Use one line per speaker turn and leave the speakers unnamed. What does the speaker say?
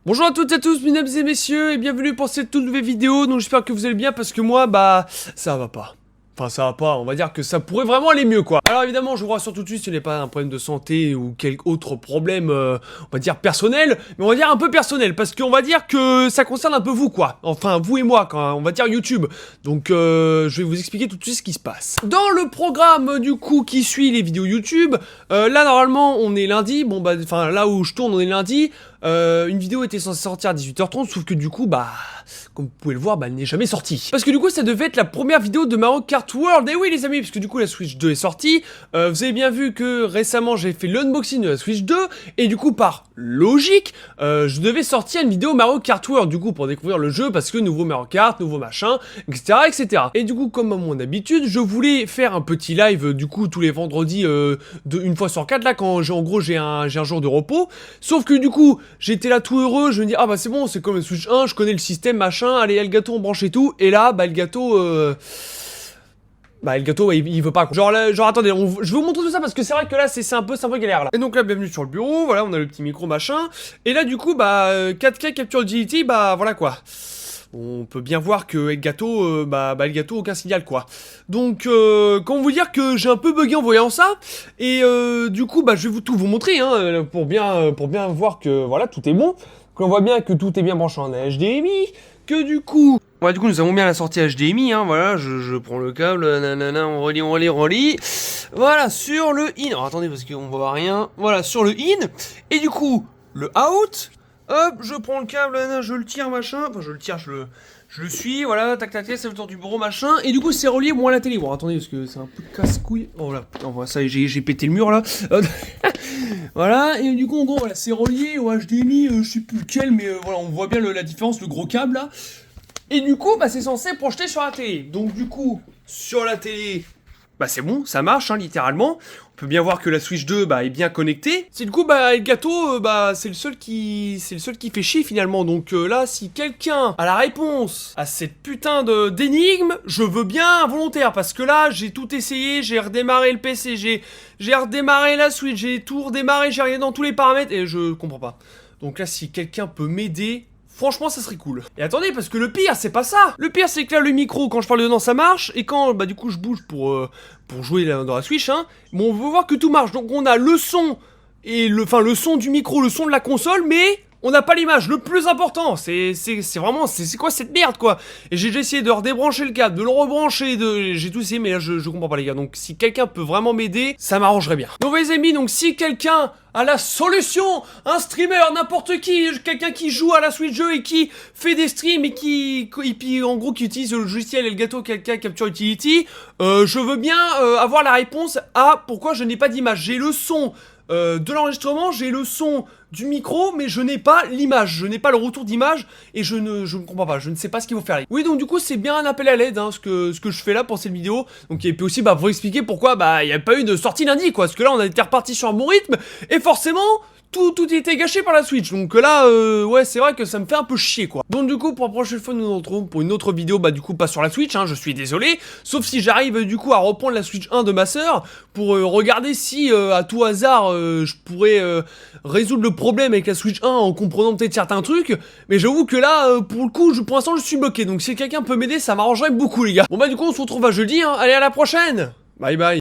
Bonjour à toutes et à tous, mesdames et messieurs, et bienvenue pour cette toute nouvelle vidéo. Donc j'espère que vous allez bien parce que moi, bah, ça va pas. Enfin, ça va pas, on va dire que ça pourrait vraiment aller mieux, quoi. Alors évidemment, je vous rassure tout de suite, ce n'est pas un problème de santé ou quelque autre problème, on va dire personnel, mais on va dire un peu personnel, parce qu'on va dire que ça concerne un peu vous, quoi. Enfin, vous et moi, quand on va dire YouTube. Donc, je vais vous expliquer tout de suite ce qui se passe. Dans le programme, du coup, qui suit les vidéos YouTube, là, normalement, on est lundi, bon, bah, enfin, là où je tourne, on est lundi. Une vidéo était censée sortir à 18h30, sauf que du coup, bah, comme vous pouvez le voir, bah, elle n'est jamais sortie. Parce que du coup, ça devait être la première vidéo de Mario Kart World. Et oui, les amis, parce que du coup, la Switch 2 est sortie. Vous avez bien vu que récemment, j'ai fait l'unboxing de la Switch 2. Et du coup, par logique, je devais sortir une vidéo Mario Kart World, du coup, pour découvrir le jeu, parce que nouveau Mario Kart, nouveau machin, etc., etc. Et du coup, comme à mon habitude, je voulais faire un petit live, du coup, tous les vendredis, une fois sur 4, là, quand en gros, j'ai un jour de repos. Sauf que du coup, j'étais là tout heureux, je me dis, ah bah c'est bon, c'est comme la Switch 1, je connais le système, machin, allez, Elgato, on branche et tout. Et là, bah, Elgato, il veut pas, quoi. Genre attendez, je vais vous montrer tout ça parce que c'est vrai que là, c'est un peu galère, là. Et donc là, bienvenue sur le bureau, voilà, on a le petit micro, machin. Et là, du coup, bah, 4K Capture Utility, bah, voilà, quoi. On peut bien voir que Elgato, Elgato, aucun signal, quoi. Donc, comment vous dire que j'ai un peu bugué en voyant ça. Et du coup, bah, je vais tout vous montrer, hein, pour bien voir que, voilà, tout est bon. Qu'on voit bien que tout est bien branché en HDMI. Que du coup... Ouais, du coup, nous avons bien la sortie HDMI, hein, voilà, je prends le câble, nanana, on relie. Voilà, sur le in. Alors, attendez, parce qu'on voit rien. Voilà, sur le in. Et du coup, le out... Hop, je prends le câble, je le tire, machin. Enfin, je le tire, je le suis, voilà, tac, tac, tac, c'est le tour du bureau, machin. Et du coup, c'est relié, moi, à la télé. Bon, attendez, parce que c'est un peu casse-couille. Oh là, putain, voilà, ça, j'ai pété le mur, là. Voilà, et du coup, en gros, voilà, c'est relié au HDMI, je sais plus lequel, mais voilà, on voit bien la différence, le gros câble, là. Et du coup, bah, c'est censé projeter sur la télé. Donc, du coup, sur la télé... Bah c'est bon, ça marche, hein, littéralement. On peut bien voir que la Switch 2 bah, est bien connectée. C'est du coup, bah, Elgato, bah, c'est le seul qui fait chier finalement. Donc là, si quelqu'un a la réponse à cette putain d'énigme, je veux bien volontaire. Parce que là, j'ai tout essayé, j'ai redémarré le PC, j'ai redémarré la Switch, j'ai tout redémarré, j'ai regardé dans tous les paramètres et je comprends pas. Donc là, si quelqu'un peut m'aider... Franchement, ça serait cool. Et attendez, parce que le pire, c'est pas ça. Le pire, c'est que là, le micro, quand je parle dedans, ça marche. Et quand, bah, du coup, je bouge pour jouer dans la Switch, hein. Bon, on veut voir que tout marche. Donc, on a le son et le son du micro, le son de la console, mais on n'a pas l'image. Le plus important, c'est vraiment, c'est quoi cette merde, quoi. Et j'ai déjà essayé de redébrancher le câble, de le rebrancher, j'ai tout essayé, mais là, je comprends pas, les gars. Donc, si quelqu'un peut vraiment m'aider, ça m'arrangerait bien. Donc, les amis, donc, si quelqu'un a la solution, un streamer, n'importe qui, quelqu'un qui joue à la Switch 2 et qui fait des streams et puis en gros qui utilise le logiciel Elgato Capture Utility, je veux bien avoir la réponse à pourquoi je n'ai pas d'image. J'ai le son de l'enregistrement, j'ai le son du micro, mais je n'ai pas l'image, je n'ai pas le retour d'image, et je ne comprends pas, je ne sais pas ce qu'il faut faire. Oui, donc du coup, c'est bien un appel à l'aide, hein, ce que je fais là pour cette vidéo, donc et puis aussi, bah, pour expliquer pourquoi, bah, il n'y a pas eu de sortie lundi, quoi, parce que là, on a été reparti sur un bon rythme, et forcément... Tout était gâché par la Switch, donc là, ouais, c'est vrai que ça me fait un peu chier, quoi. Donc du coup, pour la prochaine fois, nous nous retrouvons pour une autre vidéo, bah du coup, pas sur la Switch, hein, je suis désolé, sauf si j'arrive, du coup, à reprendre la Switch 1 de ma sœur, pour regarder si, à tout hasard, je pourrais résoudre le problème avec la Switch 1 en comprenant peut-être certains trucs, mais j'avoue que là, pour le coup, pour l'instant, je suis bloqué, donc si quelqu'un peut m'aider, ça m'arrangerait beaucoup, les gars. Bon bah du coup, on se retrouve à jeudi, hein, allez, à la prochaine. Bye bye.